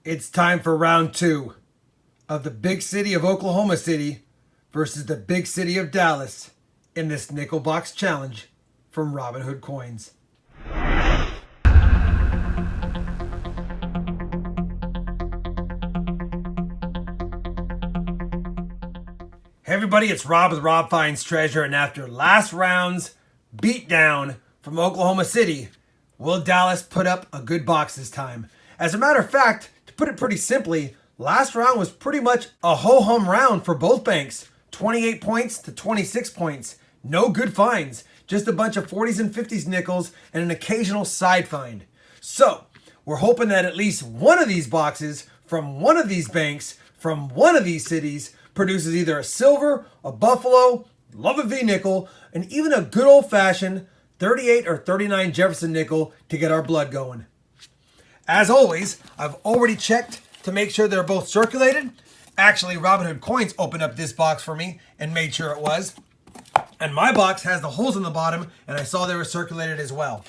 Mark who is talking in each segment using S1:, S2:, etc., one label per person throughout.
S1: It's time for round 2 of the big city of Oklahoma City versus the big city of Dallas in this nickel box challenge from Robinhood Coins. Hey everybody, it's Rob with RobFindsTreasure, and after last round's beatdown from Oklahoma City, will Dallas put up a good box this time? As a matter of fact, to put it pretty simply, last round was pretty much a ho-hum round for both banks. 28 points to 26 points. No good finds. Just a bunch of 40s and 50s nickels and an occasional side find. So, we're hoping that at least one of these boxes from one of these banks from one of these cities produces either a silver, a buffalo, love a V-nickel, and even a good old-fashioned 38 or 39 Jefferson nickel to get our blood going. As always, I've already checked to make sure they're both circulated. Actually, Robinhood Coins opened up this box for me and made sure it was. And my box has the holes in the bottom, and I saw they were circulated as well.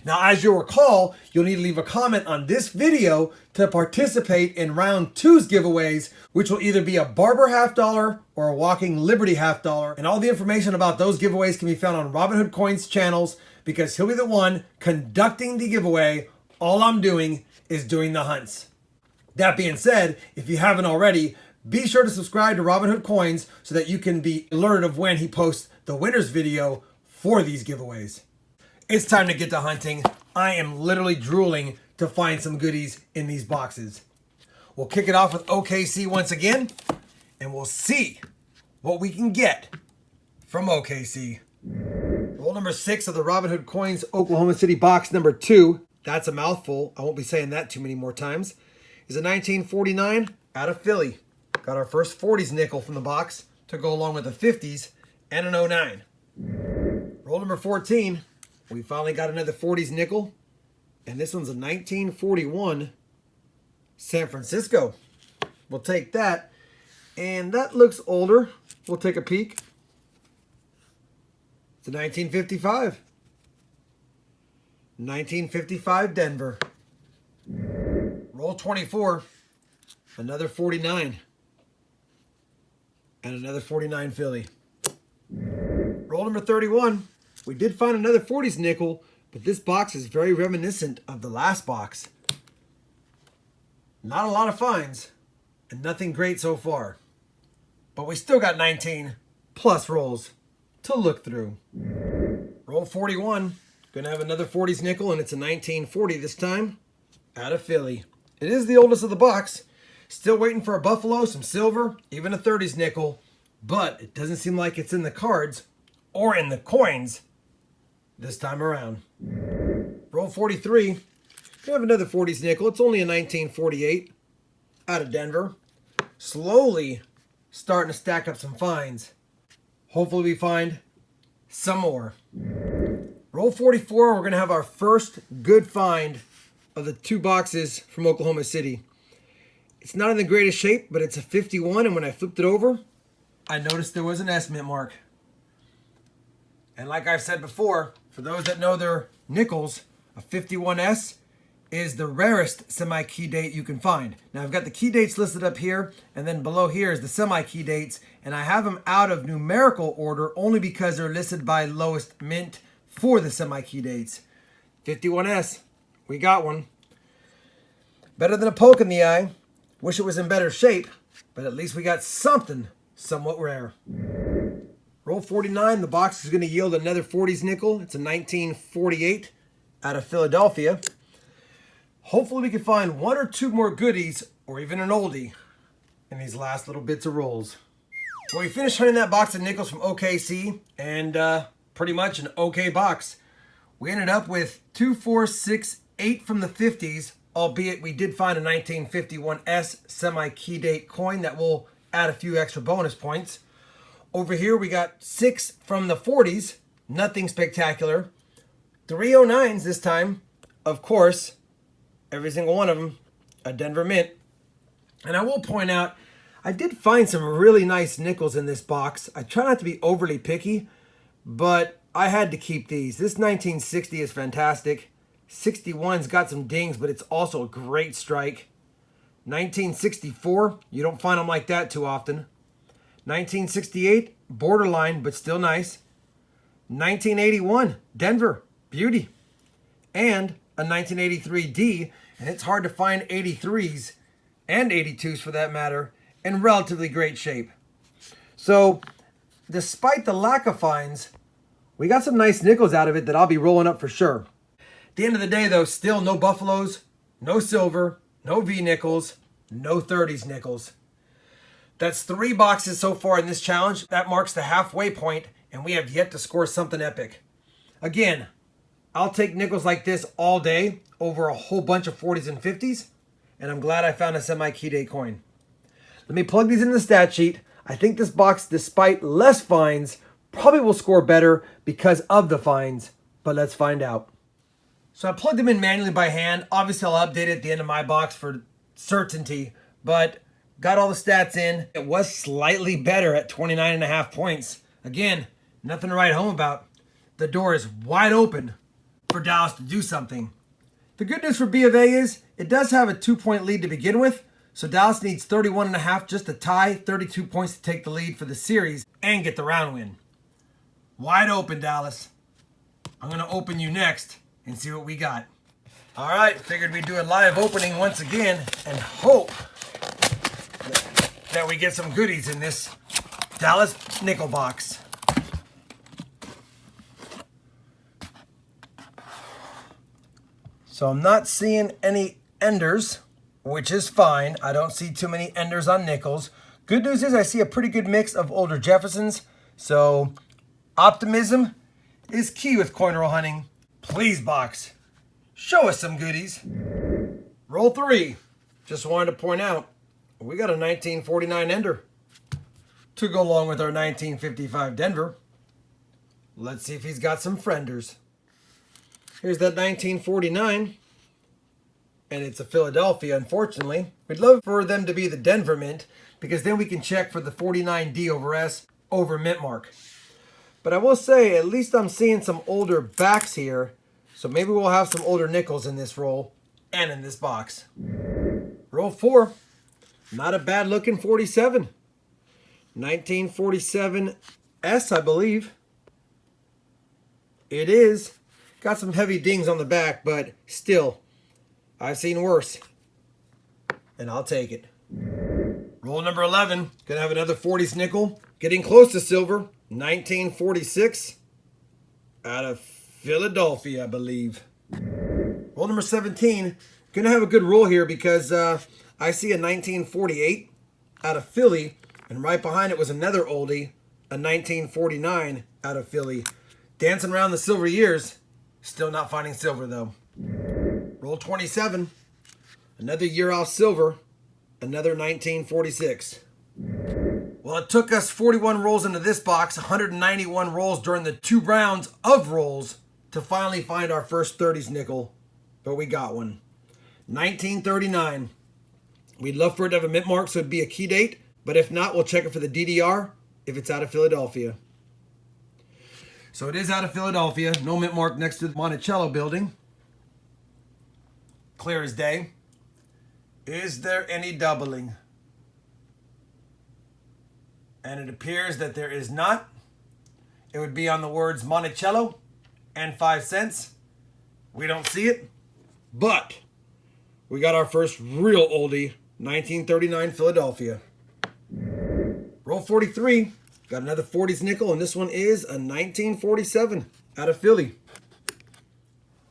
S1: Now, as you'll recall, you'll need to leave a comment on this video to participate in round 2's giveaways, which will either be a Barber $50 or a Walking Liberty $50. And all the information about those giveaways can be found on Robinhood Coins channels, because he'll be the one conducting the giveaway. All I'm doing is doing the hunts. That being said, if you haven't already, be sure to subscribe to Robinhood Coins so that you can be alerted of when he posts the winner's video for these giveaways. It's time to get to hunting. I am literally drooling to find some goodies in these boxes. We'll kick it off with OKC once again, and we'll see what we can get from OKC. Roll number 6 of the Robinhood Coins Oklahoma City box number 2. That's a mouthful. I won't be saying that too many more times. Is a 1949 out of Philly. Got our first 40s nickel from the box to go along with the 50s and an 09. Roll number 14. We finally got another 40s nickel, and this one's a 1941 San Francisco. We'll take that, and that looks older. We'll take a peek. It's a 1955. 1955 Denver. Roll 24. Another 49. And another 49 Philly. Roll number 31. We did find another 40s nickel, but this box is very reminiscent of the last box. Not a lot of finds, and nothing great so far. But we still got 19 plus rolls to look through. Roll 41. Gonna have another 40s nickel, and it's a 1940 this time, out of Philly. It is the oldest of the box. Still waiting for a buffalo, some silver, even a 30s nickel, but it doesn't seem like it's in the cards or in the coins this time around. Roll 43. We have another 40s nickel. It's only a 1948 out of Denver. Slowly starting to stack up some finds. Hopefully we find some more. Roll 44. We're going to have our first good find of the 2 boxes from Oklahoma City. It's not in the greatest shape, but it's a 51, and when I flipped it over, I noticed there was an S mint mark. And like I've said before, for those that know their nickels, a 51S is the rarest semi-key date you can find. Now I've got the key dates listed up here, and then below here is the semi-key dates, and I have them out of numerical order only because they're listed by lowest mint for the semi-key dates. 51S, we got one. Better than a poke in the eye. Wish it was in better shape, but at least we got something somewhat rare. Roll 49, the box is going to yield another 40s nickel. It's a 1948 out of Philadelphia. Hopefully we can find 1 or 2 more goodies, or even an oldie, in these last little bits of rolls. Well, we finished hunting that box of nickels from OKC, and pretty much an okay box. We ended up with 2, 4, 6, 8 from the 50s, albeit we did find a 1951S semi-key date coin that will add a few extra bonus points. Over here we got 6 from the 40s, nothing spectacular. 309s this time, of course, every single one of them, a Denver mint. And I will point out, I did find some really nice nickels in this box. I try not to be overly picky, but I had to keep these. This 1960 is fantastic. 61's got some dings, but it's also a great strike. 1964, you don't find them like that too often. 1968, borderline, but still nice. 1981, Denver, beauty. And a 1983 D, and it's hard to find 83s and 82s for that matter in relatively great shape. So, despite the lack of finds, we got some nice nickels out of it that I'll be rolling up for sure. At the end of the day though, still no Buffaloes, no silver, no V nickels, no 30s nickels. That's 3 boxes so far in this challenge. That marks the halfway point, and we have yet to score something epic. Again, I'll take nickels like this all day over a whole bunch of 40s and 50s, and I'm glad I found a Nic-A-Date coin. Let me plug these into the stat sheet. I think this box, despite less finds, probably will score better because of the finds, but let's find out. So I plugged them in manually by hand. Obviously, I'll update it at the end of my box for certainty, but got all the stats in. It was slightly better at 29.5 points. Again, nothing to write home about. The door is wide open for Dallas to do something. The good news for B of A is it does have a 2-point lead to begin with, so Dallas needs 31.5 just to tie, 32 points to take the lead for the series and get the round win. Wide open, Dallas. I'm going to open you next and see what we got. All right, figured we'd do a live opening once again and hope that we get some goodies in this Dallas nickel box. So I'm not seeing any enders, which is fine. I don't see too many enders on nickels. Good news is I see a pretty good mix of older Jeffersons. So optimism is key with coin roll hunting. Please, box, show us some goodies. Roll 3. Just wanted to point out, we got a 1949 ender to go along with our 1955 Denver. Let's see if he's got some frienders. Here's that 1949, and it's a Philadelphia, unfortunately. We'd love for them to be the Denver mint, because then we can check for the 49D over S over mint mark. But I will say, at least I'm seeing some older backs here, so maybe we'll have some older nickels in this roll and in this box. Roll 4, not a bad looking 47. 1947 S, I believe. It is. Got some heavy dings on the back, but still, I've seen worse. And I'll take it. Roll number 11. Gonna have another 40s nickel. Getting close to silver. 1946. Out of Philadelphia, I believe. Roll number 17. Gonna have a good roll here because I see a 1948 out of Philly. And right behind it was another oldie. A 1949 out of Philly. Dancing around the silver years. Still not finding silver though. Roll 27. Another year off silver. Another 1946. Well, it took us 41 rolls into this box, 191 rolls during the 2 rounds of rolls to finally find our first 30s nickel. But we got one. 1939. We'd love for it to have a mint mark so it'd be a key date. But if not, we'll check it for the DDR if it's out of Philadelphia. So it is out of Philadelphia. No mint mark next to the Monticello building. Clear as day. Is there any doubling? And it appears that there is not. It would be on the words Monticello and 5 cents. We don't see it. But we got our first real oldie, 1939 Philadelphia. Roll 43. Got another 40s nickel, and this one is a 1947 out of Philly.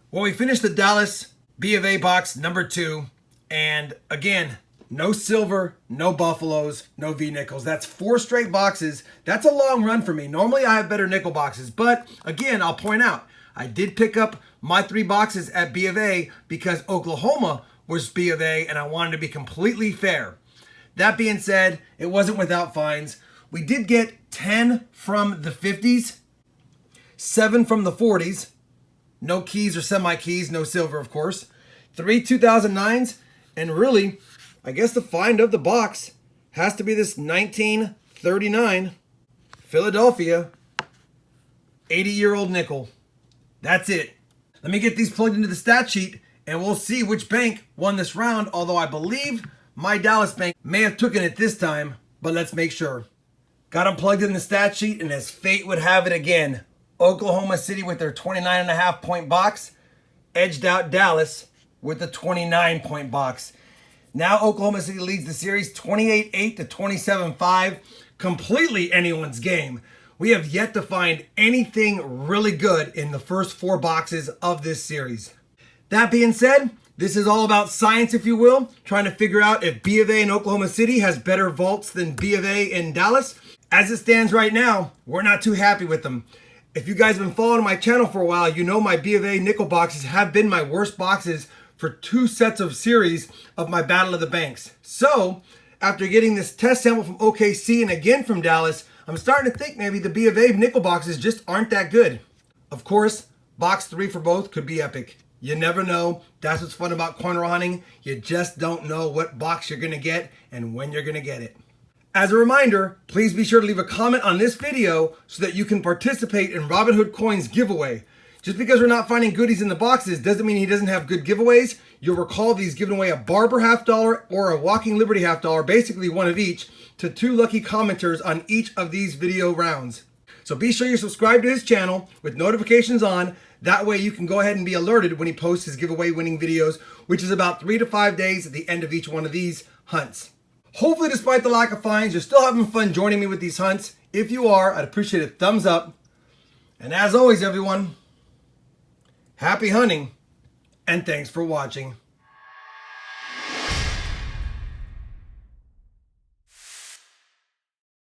S1: Well, we finished the Dallas B of A box number 2. And again, no silver, no Buffaloes, no V nickels. That's 4 straight boxes. That's a long run for me. Normally I have better nickel boxes. But again, I'll point out, I did pick up my 3 boxes at B of A because Oklahoma was B of A and I wanted to be completely fair. That being said, it wasn't without finds. We did get 10 from the 50s, 7 from the 40s, no keys or semi-keys, no silver of course, 3 2009s, and really, I guess the find of the box has to be this 1939 Philadelphia 80-year-old nickel. That's it. Let me get these plugged into the stat sheet and we'll see which bank won this round, although I believe My Dallas bank may have taken it this time, but let's make sure. Got them plugged in the stat sheet, and as fate would have it again, Oklahoma City with their 29.5 point box edged out Dallas with the 29-point box. Now Oklahoma City leads the series 28-8 to 27-5. Completely anyone's game. We have yet to find anything really good in the first 4 boxes of this series. That being said, this is all about science, if you will, trying to figure out if B of A in Oklahoma City has better vaults than B of A in Dallas. As it stands right now, we're not too happy with them. If you guys have been following my channel for a while, you know my B of A nickel boxes have been my worst boxes for 2 sets of series of my Battle of the Banks. So, after getting this test sample from OKC and again from Dallas, I'm starting to think maybe the B of A nickel boxes just aren't that good. Of course, box 3 for both could be epic. You never know. That's what's fun about corner hunting. You just don't know what box you're going to get and when you're going to get it. As a reminder, please be sure to leave a comment on this video so that you can participate in Robinhood Coins giveaway. Just because we're not finding goodies in the boxes doesn't mean he doesn't have good giveaways. You'll recall he's giving away a Barber $50 or a Walking Liberty $50, basically one of each, to 2 lucky commenters on each of these video rounds. So be sure you subscribe to his channel with notifications on. That way you can go ahead and be alerted when he posts his giveaway winning videos, which is about 3 to 5 days at the end of each one of these hunts. Hopefully, despite the lack of finds, you're still having fun joining me with these hunts. If you are, I'd appreciate a thumbs up. And as always, everyone, happy hunting, and thanks for watching.